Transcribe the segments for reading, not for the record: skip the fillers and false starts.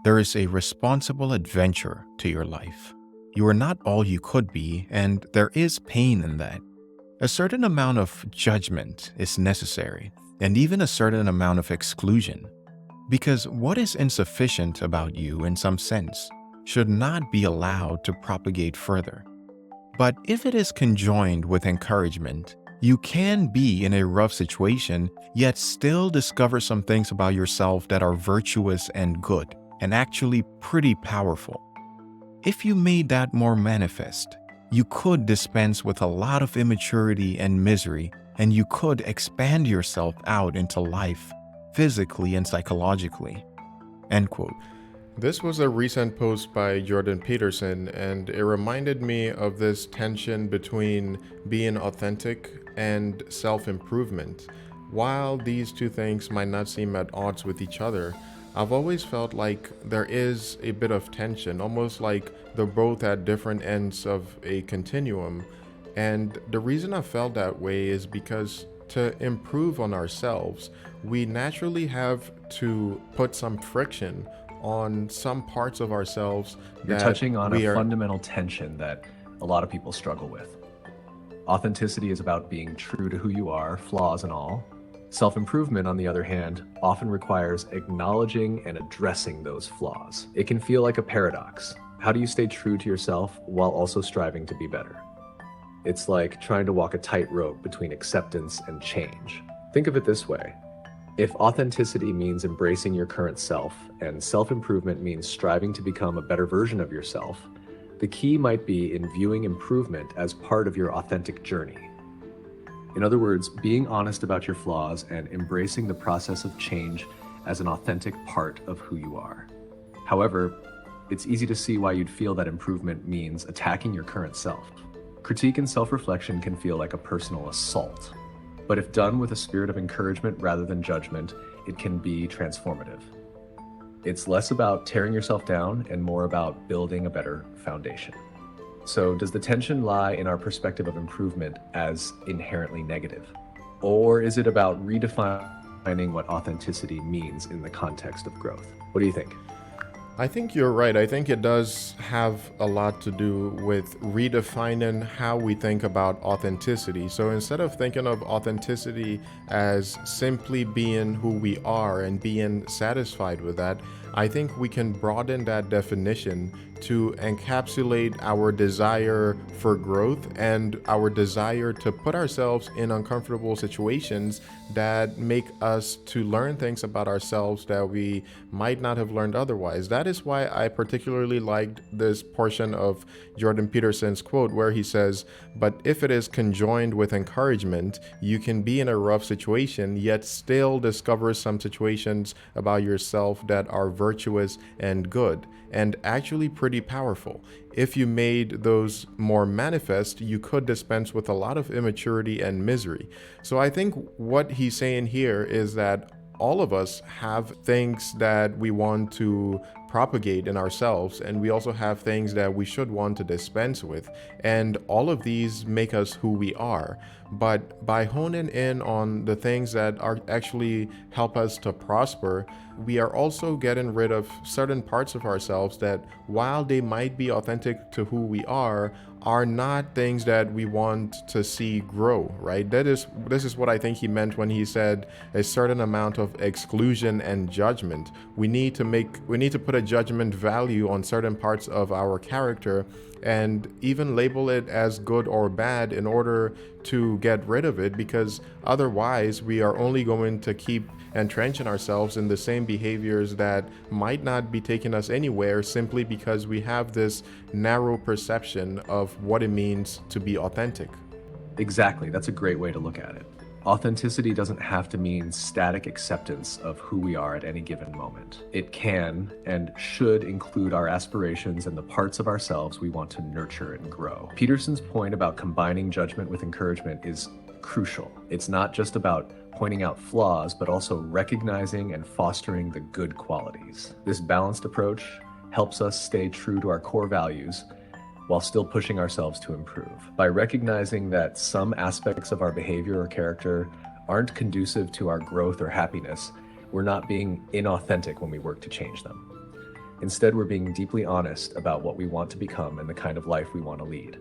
There is a responsible adventure to your life. You are not all you could be, and there is pain in that. A certain amount of judgment is necessary, and even a certain amount of exclusion. Because what is insufficient about you in some sense should not be allowed to propagate further. But if it is conjoined with encouragement, you can be in a rough situation, yet still discover some things about yourself that are virtuous and good, and actually pretty powerful. If you made that more manifest, you could dispense with a lot of immaturity and misery, and you could expand yourself out into life, physically and psychologically. End quote. This was a recent post by Jordan Peterson, and it reminded me of this tension between being authentic and self improvement. While these two things might not seem at odds with each other, I've always felt like there is a bit of tension, almost like they're both at different ends of a continuum. And the reason I felt that way is because to improve on ourselves, we naturally have to put some friction on some parts of ourselves You're that touching on we a are. fundamental tension that a lot of people struggle with. Authenticity is about being true to who you are, flaws and all. Self-improvement, on the other hand, often requires acknowledging and addressing those flaws. It can feel like a paradox. How do you stay true to yourself while also striving to be better? It's like trying to walk a tightrope between acceptance and change. Think of it this way. If authenticity means embracing your current self and self-improvement means striving to become a better version of yourself, the key might be in viewing improvement as part of your authentic journey. In other words, being honest about your flaws and embracing the process of change as an authentic part of who you are. However, it's easy to see why you'd feel that improvement means attacking your current self. Critique and self-reflection can feel like a personal assault. But if done with a spirit of encouragement rather than judgment, it can be transformative. It's less about tearing yourself down and more about building a better foundation. So does the tension lie in our perspective of improvement as inherently negative? Or is it about redefining what authenticity means in the context of growth? What do you think? I think you're right. I think it does have a lot to do with redefining how we think about authenticity. So instead of thinking of authenticity as simply being who we are and being satisfied with that, I think we can broaden that definition to encapsulate our desire for growth and our desire to put ourselves in uncomfortable situations that make us to learn things about ourselves that we might not have learned otherwise. That is why I particularly liked this portion of Jordan Peterson's quote where he says, "But if it is conjoined with encouragement, you can be in a rough situation, yet still discover some situations about yourself that are virtuous and good, and actually pretty powerful. If you made those more manifest, you could dispense with a lot of immaturity and misery." So I think what he's saying here is that all of us have things that we want to propagate in ourselves, and we also have things that we should want to dispense with. And all of these make us who we are. But by honing in on the things that are actually help us to prosper, we are also getting rid of certain parts of ourselves that, while they might be authentic to who we are not things that we want to see grow, right? This is what I think he meant when he said a certain amount of exclusion and judgment. We need to put a judgment value on certain parts of our character and even label it as good or bad in order to get rid of it, because otherwise we are only going to keep entrenching ourselves in the same behaviors that might not be taking us anywhere, simply because we have this narrow perception of what it means to be authentic. Exactly, that's a great way to look at it. Authenticity doesn't have to mean static acceptance of who we are at any given moment. It can and should include our aspirations and the parts of ourselves we want to nurture and grow. Peterson's point about combining judgment with encouragement is crucial. It's not just about pointing out flaws, but also recognizing and fostering the good qualities. This balanced approach helps us stay true to our core values while still pushing ourselves to improve. By recognizing that some aspects of our behavior or character aren't conducive to our growth or happiness, we're not being inauthentic when we work to change them. Instead, we're being deeply honest about what we want to become and the kind of life we want to lead.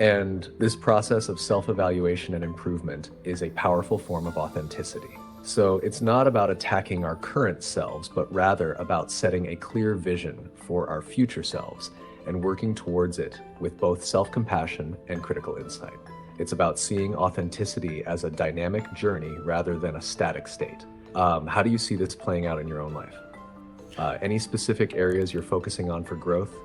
And this process of self-evaluation and improvement is a powerful form of authenticity. So it's not about attacking our current selves, but rather about setting a clear vision for our future selves and working towards it with both self-compassion and critical insight. It's about seeing authenticity as a dynamic journey rather than a static state. How do you see this playing out in your own life? Any specific areas you're focusing on for growth?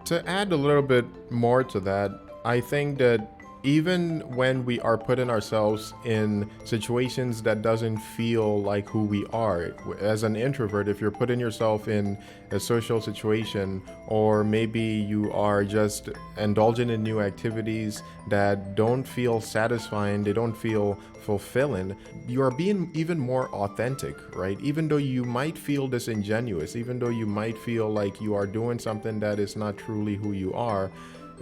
To add a little bit more to that, I think that even when we are putting ourselves in situations that doesn't feel like who we are, as an introvert, if you're putting yourself in a social situation, or maybe you are just indulging in new activities that don't feel satisfying, they don't feel fulfilling, you are being even more authentic, right? Even though you might feel disingenuous, even though you might feel like you are doing something that is not truly who you are.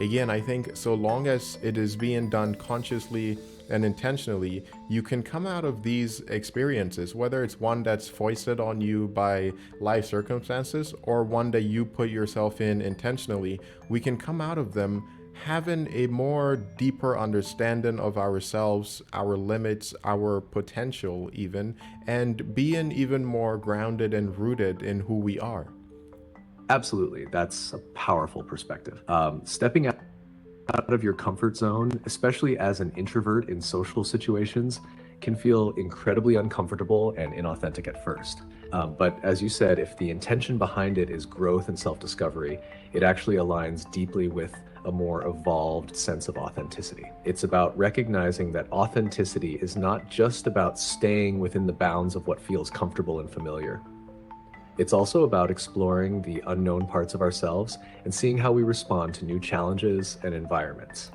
Again, I think so long as it is being done consciously and intentionally, you can come out of these experiences, whether it's one that's foisted on you by life circumstances or one that you put yourself in intentionally. We can come out of them having a more deeper understanding of ourselves, our limits, our potential even, and being even more grounded and rooted in who we are. Absolutely. That's a powerful perspective. Stepping out of your comfort zone, especially as an introvert in social situations, can feel incredibly uncomfortable and inauthentic at first. But as you said, if the intention behind it is growth and self-discovery, it actually aligns deeply with a more evolved sense of authenticity. It's about recognizing that authenticity is not just about staying within the bounds of what feels comfortable and familiar. It's also about exploring the unknown parts of ourselves and seeing how we respond to new challenges and environments.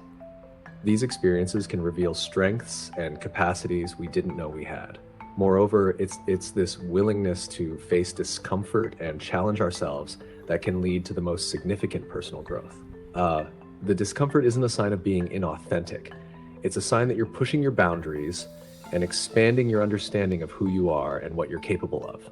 These experiences can reveal strengths and capacities we didn't know we had. Moreover, it's this willingness to face discomfort and challenge ourselves that can lead to the most significant personal growth. The discomfort isn't a sign of being inauthentic. It's a sign that you're pushing your boundaries and expanding your understanding of who you are and what you're capable of.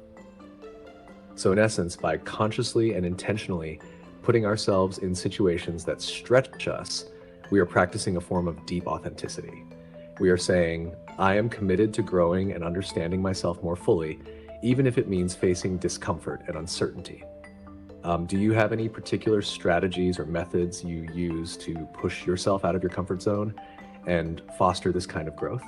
So in essence, by consciously and intentionally putting ourselves in situations that stretch us, we are practicing a form of deep authenticity. We are saying, I am committed to growing and understanding myself more fully, even if it means facing discomfort and uncertainty. Do you have any particular strategies or methods you use to push yourself out of your comfort zone and foster this kind of growth?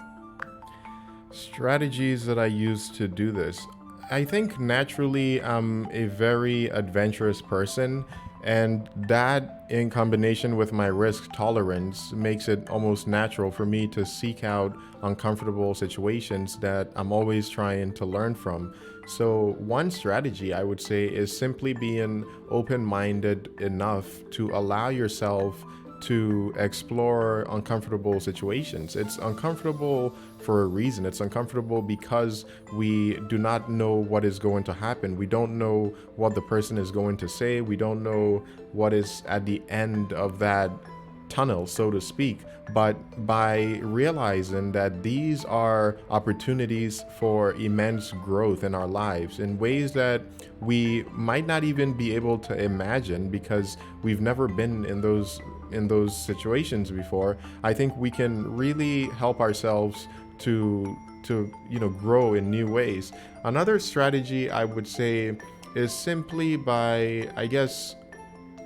Strategies that I use to do this. I think naturally I'm a very adventurous person, and that in combination with my risk tolerance makes it almost natural for me to seek out uncomfortable situations that I'm always trying to learn from. So one strategy I would say is simply being open-minded enough to allow yourself to explore uncomfortable situations. It's uncomfortable for a reason. It's uncomfortable because we do not know what is going to happen. We don't know what the person is going to say. We don't know what is at the end of that tunnel, so to speak. But by realizing that these are opportunities for immense growth in our lives in ways that we might not even be able to imagine because we've never been in those situations before, I think we can really help ourselves to grow in new ways. Another strategy I would say is simply by, I guess,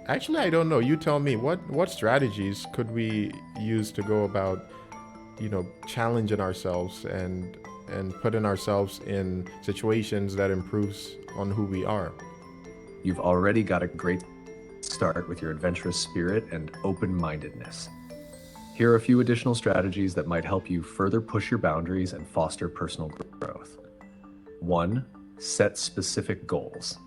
actually I don't know, you tell me, what strategies could we use to go about challenging ourselves and putting ourselves in situations that improves on who we are. You've already got a great start with your adventurous spirit and open-mindedness. Here are a few additional strategies that might help you further push your boundaries and foster personal growth. 1. Set specific goals.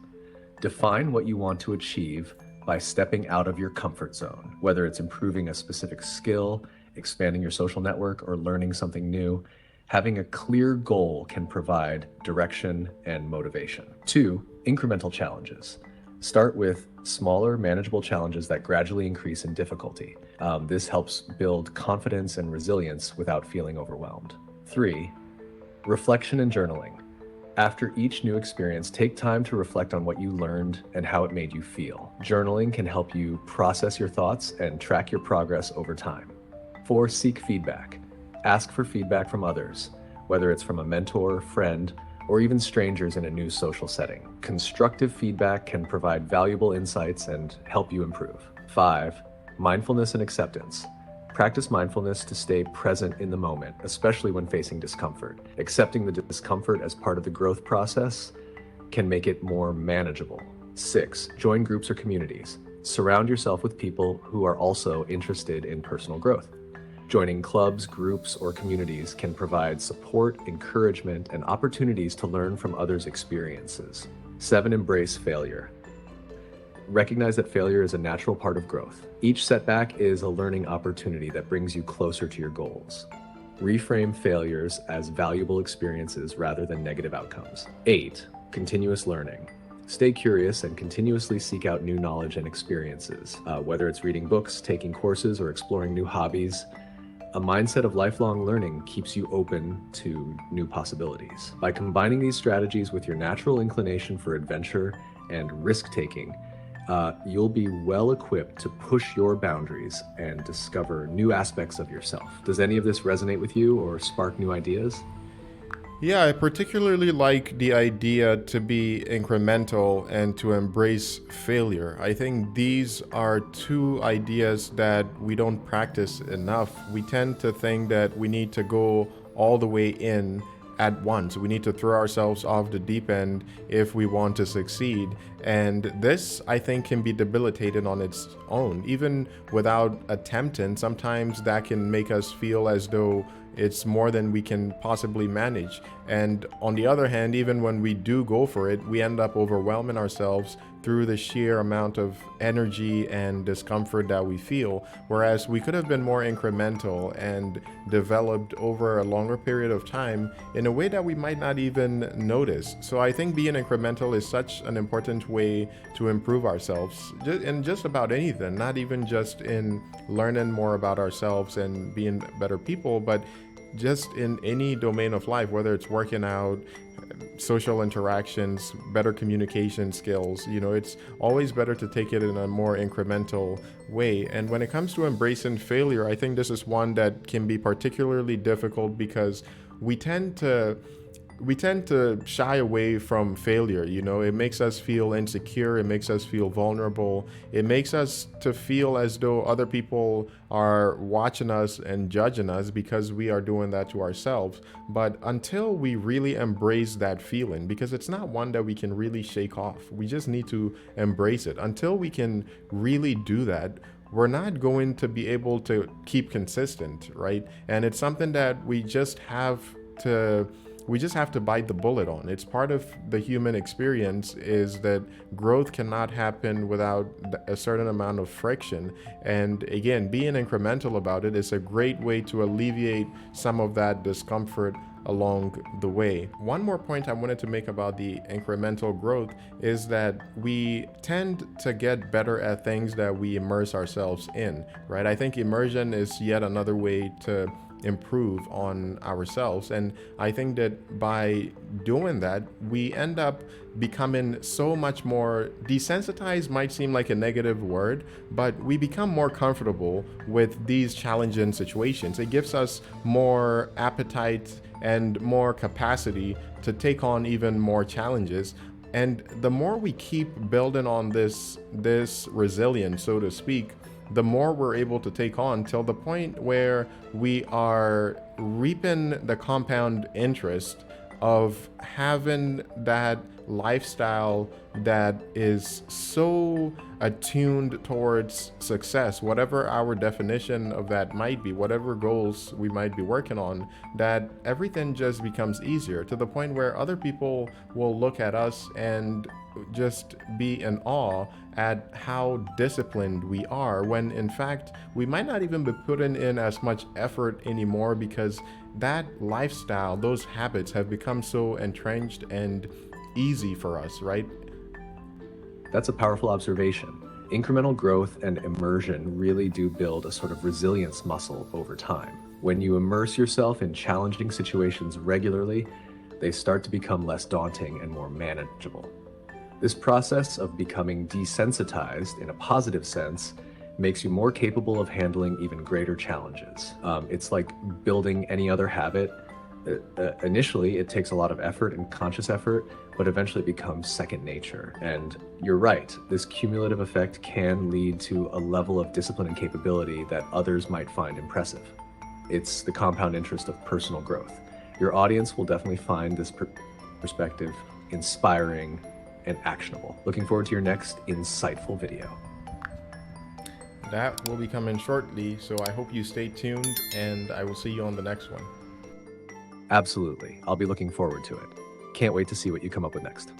Define what you want to achieve by stepping out of your comfort zone, whether it's improving a specific skill, expanding your social network, or learning something new. Having a clear goal can provide direction and motivation. 2. Incremental challenges. Start with smaller, manageable challenges that gradually increase in difficulty. This helps build confidence and resilience without feeling overwhelmed. 3. Reflection and journaling. After each new experience, take time to reflect on what you learned and how it made you feel. Journaling can help you process your thoughts and track your progress over time. 4. Seek feedback. Ask for feedback from others, whether it's from a mentor, friend, or even strangers in a new social setting. Constructive feedback can provide valuable insights and help you improve. 5. Mindfulness and acceptance. Practice mindfulness to stay present in the moment, especially when facing discomfort. Accepting the discomfort as part of the growth process can make it more manageable. 6. Join groups or communities. Surround yourself with people who are also interested in personal growth. Joining clubs, groups, or communities can provide support, encouragement, and opportunities to learn from others' experiences. 7. Embrace failure. Recognize that failure is a natural part of growth. Each setback is a learning opportunity that brings you closer to your goals. Reframe failures as valuable experiences rather than negative outcomes. 8. Continuous learning. Stay curious and continuously seek out new knowledge and experiences, whether it's reading books, taking courses, or exploring new hobbies. A mindset of lifelong learning keeps you open to new possibilities. By combining these strategies with your natural inclination for adventure and risk-taking, you'll be well equipped to push your boundaries and discover new aspects of yourself. Does any of this resonate with you or spark new ideas? Yeah, I particularly like the idea to be incremental and to embrace failure. I think these are two ideas that we don't practice enough. We tend to think that we need to go all the way in at once. We need to throw ourselves off the deep end if we want to succeed. And this, I think, can be debilitating on its own. Even without attempting, sometimes that can make us feel as though it's more than we can possibly manage. And on the other hand, even when we do go for it, we end up overwhelming ourselves through the sheer amount of energy and discomfort that we feel, whereas we could have been more incremental and developed over a longer period of time in a way that we might not even notice. So I think being incremental is such an important way to improve ourselves in just about anything, not even just in learning more about ourselves and being better people, but just in any domain of life, whether it's working out, social interactions, better communication skills. It's always better to take it in a more incremental way. And when it comes to embracing failure, I think this is one that can be particularly difficult because we tend to shy away from failure. It makes us feel insecure. It makes us feel vulnerable. It makes us to feel as though other people are watching us and judging us because we are doing that to ourselves. But until we really embrace that feeling, because it's not one that we can really shake off, we just need to embrace it. Until we can really do that, we're not going to be able to keep consistent, right? And it's something that we just have to bite the bullet on. It's part of the human experience, is that growth cannot happen without a certain amount of friction. And again, being incremental about it is a great way to alleviate some of that discomfort along the way. One more point I wanted to make about the incremental growth is that we tend to get better at things that we immerse ourselves in, right? I think immersion is yet another way to improve on ourselves. And I think that by doing that, we end up becoming so much more desensitized. Might seem like a negative word, but we become more comfortable with these challenging situations. It gives us more appetite and more capacity to take on even more challenges. And the more we keep building on this resilience, so to speak, the more we're able to take on, till the point where we are reaping the compound interest of having that lifestyle that is so attuned towards success, whatever our definition of that might be, whatever goals we might be working on, that everything just becomes easier, to the point where other people will look at us and just be in awe at how disciplined we are, when in fact we might not even be putting in as much effort anymore, because that lifestyle, those habits have become so entrenched and easy for us, right? That's a powerful observation. Incremental growth and immersion really do build a sort of resilience muscle over time. When you immerse yourself in challenging situations regularly, they start to become less daunting and more manageable. This process of becoming desensitized in a positive sense makes you more capable of handling even greater challenges. It's like building any other habit. Initially, it takes a lot of effort and conscious effort, but eventually it becomes second nature. And you're right, this cumulative effect can lead to a level of discipline and capability that others might find impressive. It's the compound interest of personal growth. Your audience will definitely find this perspective inspiring and actionable. Looking forward to your next insightful video. That will be coming shortly, so I hope you stay tuned, and I will see you on the next one. Absolutely. I'll be looking forward to it. Can't wait to see what you come up with next.